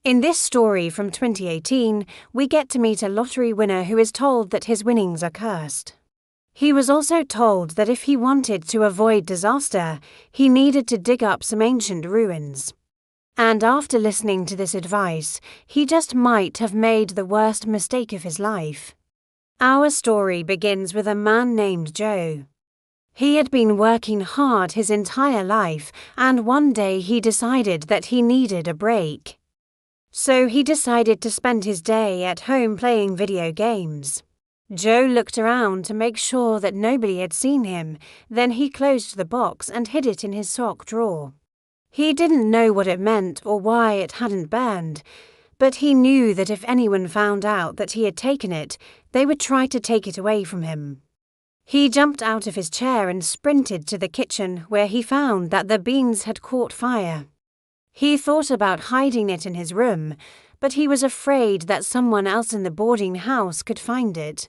In this story from 2018, we get to meet a lottery winner who is told that his winnings are cursed. He was also told that if he wanted to avoid disaster, he needed to dig up some ancient ruins. And after listening to this advice, he just might have made the worst mistake of his life. Our story begins with a man named Joe. He had been working hard his entire life, and one day he decided that he needed a break. So he decided to spend his day at home playing video games. Joe looked around to make sure that nobody had seen him, then he closed the box and hid it in his sock drawer. He didn't know what it meant or why it hadn't burned, but he knew that if anyone found out that he had taken it, they would try to take it away from him. He jumped out of his chair and sprinted to the kitchen, where he found that the beans had caught fire. He thought about hiding it in his room, but he was afraid that someone else in the boarding house could find it.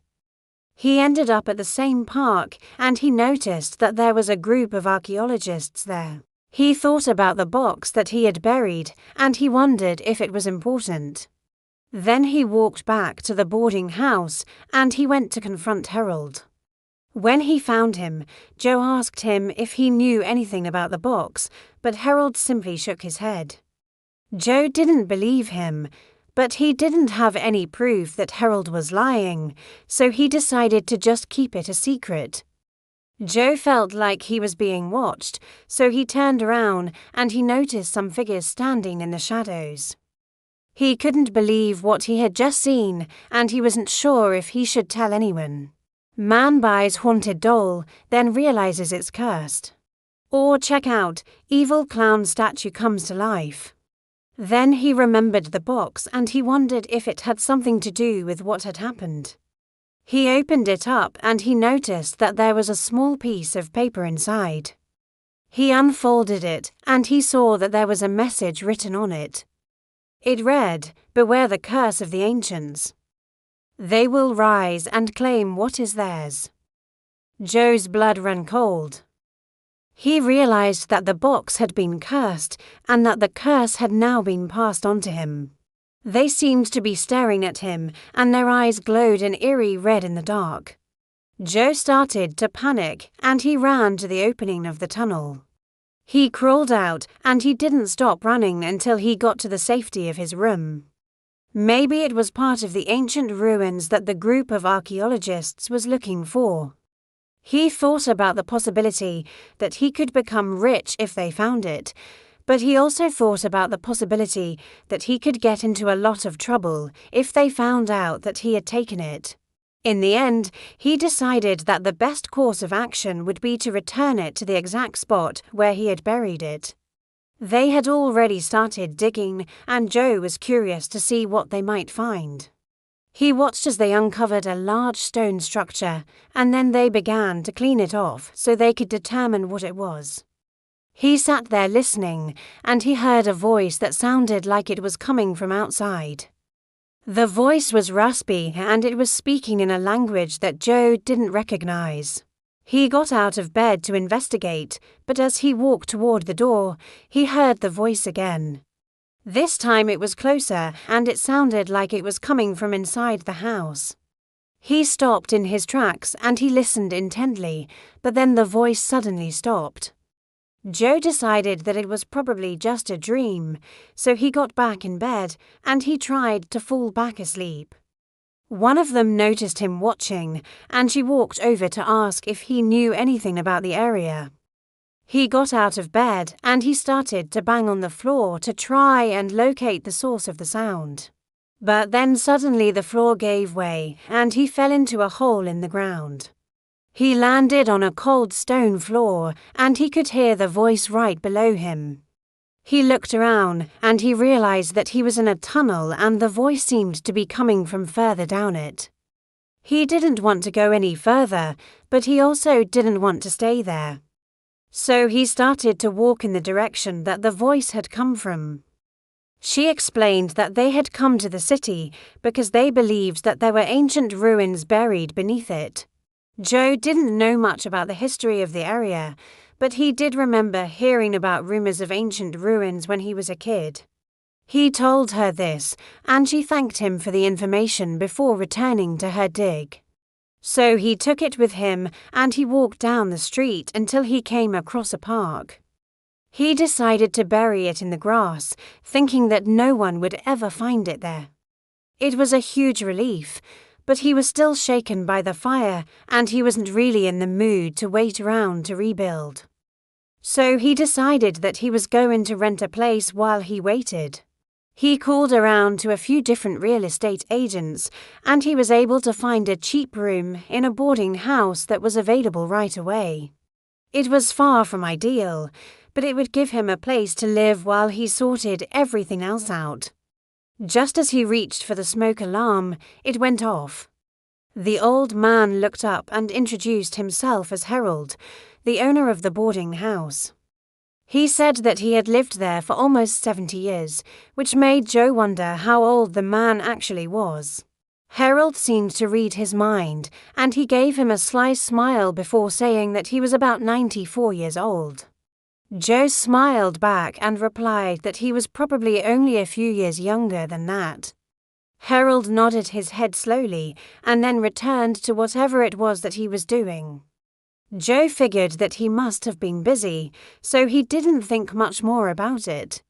He ended up at the same park, and he noticed that there was a group of archaeologists there. He thought about the box that he had buried, and he wondered if it was important. Then he walked back to the boarding house, and he went to confront Harold. When he found him, Joe asked him if he knew anything about the box, but Harold simply shook his head. Joe didn't believe him, but he didn't have any proof that Harold was lying, so he decided to just keep it a secret. Joe felt like he was being watched, so he turned around and he noticed some figures standing in the shadows. He couldn't believe what he had just seen, and he wasn't sure if he should tell anyone. Man buys haunted doll, then realizes it's cursed. Or check out, evil clown statue comes to life. Then he remembered the box and he wondered if it had something to do with what had happened. He opened it up and he noticed that there was a small piece of paper inside. He unfolded it and he saw that there was a message written on it. It read, "Beware the curse of the ancients. They will rise and claim what is theirs." Joe's blood ran cold. He realized that the box had been cursed and that the curse had now been passed on to him. They seemed to be staring at him, and their eyes glowed an eerie red in the dark. Joe started to panic, and he ran to the opening of the tunnel. He crawled out, and he didn't stop running until he got to the safety of his room. Maybe it was part of the ancient ruins that the group of archaeologists was looking for. He thought about the possibility that he could become rich if they found it, but he also thought about the possibility that he could get into a lot of trouble if they found out that he had taken it. In the end, he decided that the best course of action would be to return it to the exact spot where he had buried it. They had already started digging, and Joe was curious to see what they might find. He watched as they uncovered a large stone structure, and then they began to clean it off so they could determine what it was. He sat there listening, and he heard a voice that sounded like it was coming from outside. The voice was raspy, and it was speaking in a language that Joe didn't recognize. He got out of bed to investigate, but as he walked toward the door, he heard the voice again. This time it was closer, and it sounded like it was coming from inside the house. He stopped in his tracks and he listened intently, but then the voice suddenly stopped. Joe decided that it was probably just a dream, so he got back in bed and he tried to fall back asleep. One of them noticed him watching, and she walked over to ask if he knew anything about the area. He got out of bed and he started to bang on the floor to try and locate the source of the sound. But then suddenly the floor gave way and he fell into a hole in the ground. He landed on a cold stone floor and he could hear the voice right below him. He looked around and he realized that he was in a tunnel and the voice seemed to be coming from further down it. He didn't want to go any further, but he also didn't want to stay there. So he started to walk in the direction that the voice had come from. She explained that they had come to the city because they believed that there were ancient ruins buried beneath it. Joe didn't know much about the history of the area, but he did remember hearing about rumors of ancient ruins when he was a kid. He told her this, and she thanked him for the information before returning to her dig. So he took it with him and he walked down the street until he came across a park. He decided to bury it in the grass, thinking that no one would ever find it there. It was a huge relief, but he was still shaken by the fire and he wasn't really in the mood to wait around to rebuild. So he decided that he was going to rent a place while he waited. He called around to a few different real estate agents and he was able to find a cheap room in a boarding house that was available right away. It was far from ideal, but it would give him a place to live while he sorted everything else out. Just as he reached for the smoke alarm, it went off. The old man looked up and introduced himself as Harold, the owner of the boarding house. He said that he had lived there for almost 70 years, which made Joe wonder how old the man actually was. Harold seemed to read his mind, and he gave him a sly smile before saying that he was about 94 years old. Joe smiled back and replied that he was probably only a few years younger than that. Harold nodded his head slowly and then returned to whatever it was that he was doing. Joe figured that he must have been busy, so he didn't think much more about it.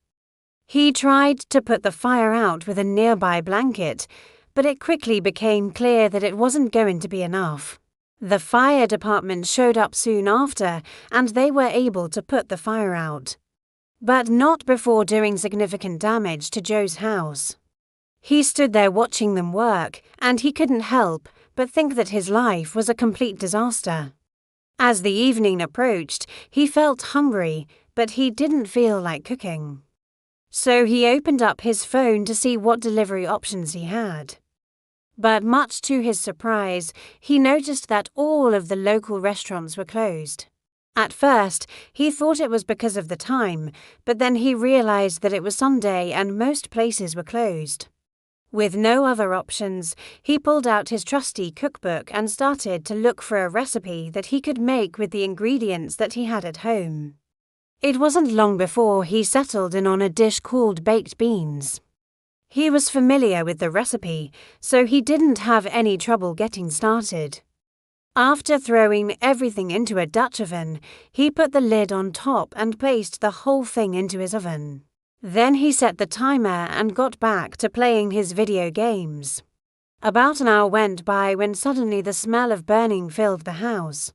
He tried to put the fire out with a nearby blanket, but it quickly became clear that it wasn't going to be enough. The fire department showed up soon after, and they were able to put the fire out. But not before doing significant damage to Joe's house. He stood there watching them work, and he couldn't help but think that his life was a complete disaster. As the evening approached, he felt hungry, but he didn't feel like cooking. So he opened up his phone to see what delivery options he had. But much to his surprise, he noticed that all of the local restaurants were closed. At first, he thought it was because of the time, but then he realized that it was Sunday and most places were closed. With no other options, he pulled out his trusty cookbook and started to look for a recipe that he could make with the ingredients that he had at home. It wasn't long before he settled in on a dish called baked beans. He was familiar with the recipe, so he didn't have any trouble getting started. After throwing everything into a Dutch oven, he put the lid on top and placed the whole thing into his oven. Then he set the timer and got back to playing his video games. About an hour went by when suddenly the smell of burning filled the house.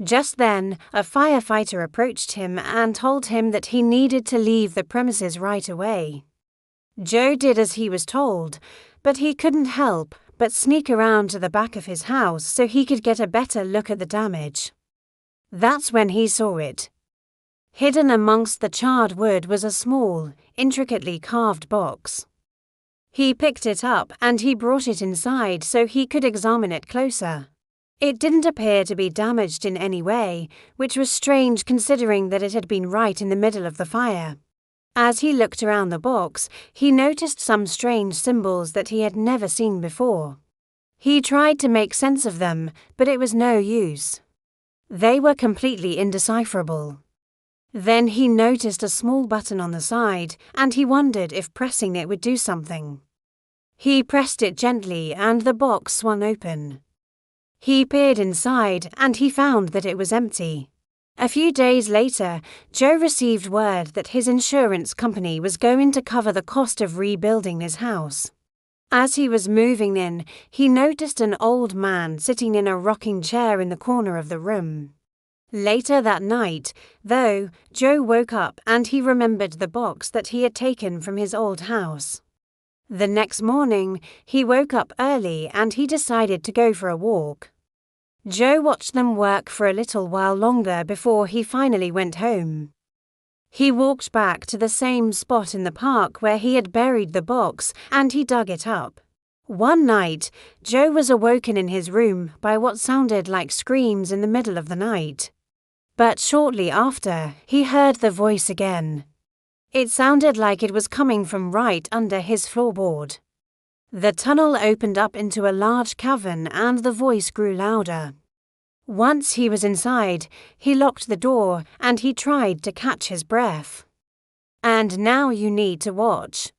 Just then, a firefighter approached him and told him that he needed to leave the premises right away. Joe did as he was told, but he couldn't help but sneak around to the back of his house so he could get a better look at the damage. That's when he saw it. Hidden amongst the charred wood was a small, intricately carved box. He picked it up and he brought it inside so he could examine it closer. It didn't appear to be damaged in any way, which was strange considering that it had been right in the middle of the fire. As he looked around the box, he noticed some strange symbols that he had never seen before. He tried to make sense of them, but it was no use. They were completely indecipherable. Then he noticed a small button on the side, and he wondered if pressing it would do something. He pressed it gently and the box swung open. He peered inside and he found that it was empty. A few days later, Joe received word that his insurance company was going to cover the cost of rebuilding his house. As he was moving in, he noticed an old man sitting in a rocking chair in the corner of the room. Later that night, though, Joe woke up and he remembered the box that he had taken from his old house. The next morning, he woke up early and he decided to go for a walk. Joe watched them work for a little while longer before he finally went home. He walked back to the same spot in the park where he had buried the box and he dug it up. One night, Joe was awoken in his room by what sounded like screams in the middle of the night. But shortly after, he heard the voice again. It sounded like it was coming from right under his floorboard. The tunnel opened up into a large cavern and the voice grew louder. Once he was inside, he locked the door and he tried to catch his breath. And now you need to watch.